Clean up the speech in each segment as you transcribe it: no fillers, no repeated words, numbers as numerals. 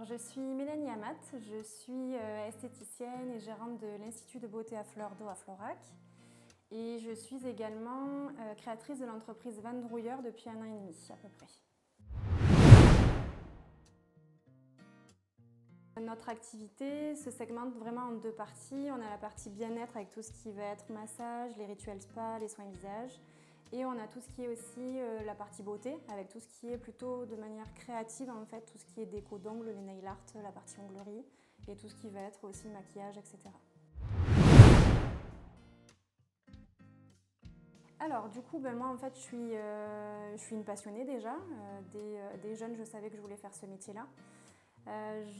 Alors, je suis Mélanie Amat, je suis esthéticienne et gérante de l'Institut de beauté à fleurs d'eau à Florac. Et je suis également créatrice de l'entreprise Van Drouiller depuis 1 an et demi à peu près. Notre activité se segmente vraiment en 2 parties. On a la partie bien-être avec tout ce qui va être massage, les rituels spa, les soins visage. Et on a tout ce qui est aussi la partie beauté, avec tout ce qui est plutôt de manière créative en fait, tout ce qui est déco d'ongles, les nail art, la partie onglerie, et tout ce qui va être aussi maquillage, etc. Alors du coup, moi en fait, je suis une passionnée déjà. Dès jeune, je savais que je voulais faire ce métier-là.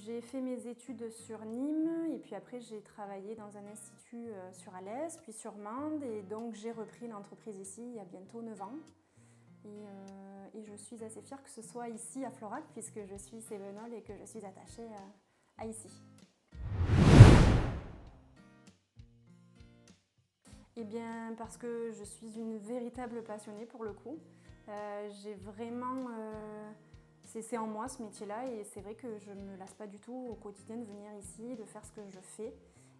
J'ai fait mes études sur Nîmes et puis après j'ai travaillé dans un institut sur Alès, puis sur Mende et donc j'ai repris l'entreprise ici il y a bientôt 9 ans. Et je suis assez fière que ce soit ici à Florac puisque je suis cévenole et que je suis attachée à ici. Eh bien parce que je suis une véritable passionnée pour le coup. J'ai vraiment... C'est en moi ce métier-là et c'est vrai que je ne me lasse pas du tout au quotidien de venir ici, de faire ce que je fais.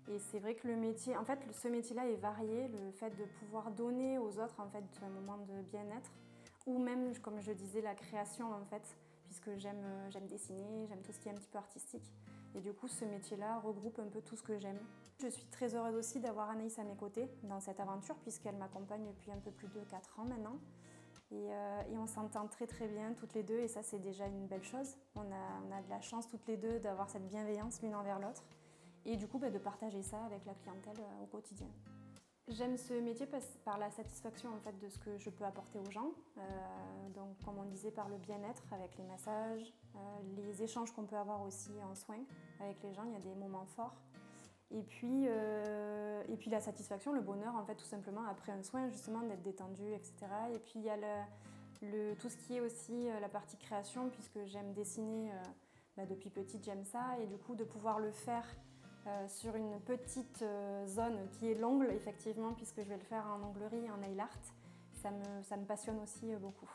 Et c'est vrai que le métier, en fait, ce métier-là est varié, le fait de pouvoir donner aux autres en fait un moment de bien-être, ou même, comme je disais, la création en fait, puisque j'aime dessiner, j'aime tout ce qui est un petit peu artistique. Et du coup, ce métier-là regroupe un peu tout ce que j'aime. Je suis très heureuse aussi d'avoir Anaïs à mes côtés dans cette aventure, puisqu'elle m'accompagne depuis un peu plus de 4 ans maintenant. Et on s'entend très très bien toutes les deux et ça c'est déjà une belle chose. On a de la chance toutes les deux d'avoir cette bienveillance l'une envers l'autre et du coup de partager ça avec la clientèle au quotidien. J'aime ce métier par la satisfaction en fait, de ce que je peux apporter aux gens. Donc comme on disait par le bien-être avec les massages, les échanges qu'on peut avoir aussi en soins avec les gens, il y a des moments forts. Et puis la satisfaction, le bonheur en fait tout simplement après un soin justement d'être détendu, etc. Et puis il y a tout ce qui est aussi la partie création puisque j'aime dessiner depuis petite, j'aime ça et du coup de pouvoir le faire sur une petite zone qui est l'ongle effectivement puisque je vais le faire en onglerie et en nail art, ça me passionne aussi beaucoup.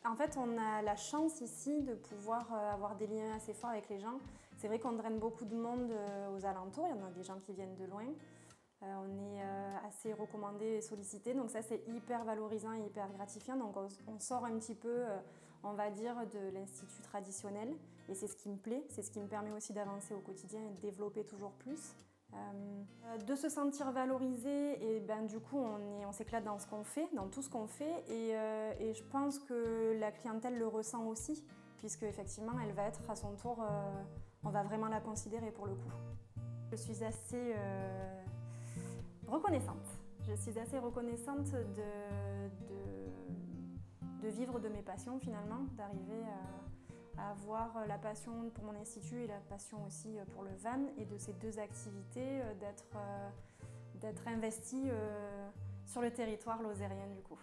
En fait, on a la chance ici de pouvoir avoir des liens assez forts avec les gens. C'est vrai qu'on draine beaucoup de monde aux alentours, il y en a des gens qui viennent de loin. On est assez recommandé et sollicité, donc ça c'est hyper valorisant et hyper gratifiant. Donc on sort un petit peu, on va dire, de l'institut traditionnel et c'est ce qui me plaît, c'est ce qui me permet aussi d'avancer au quotidien et de développer toujours plus. De se sentir valorisé et du coup on s'éclate dans ce qu'on fait, dans tout ce qu'on fait et je pense que la clientèle le ressent aussi puisque effectivement elle va être à son tour, on va vraiment la considérer pour le coup. Je suis assez reconnaissante. Je suis assez reconnaissante de vivre de mes passions finalement, d'arriver à avoir la passion pour mon institut et la passion aussi pour le van et de ces 2 activités, d'être investie sur le territoire lozérien du coup.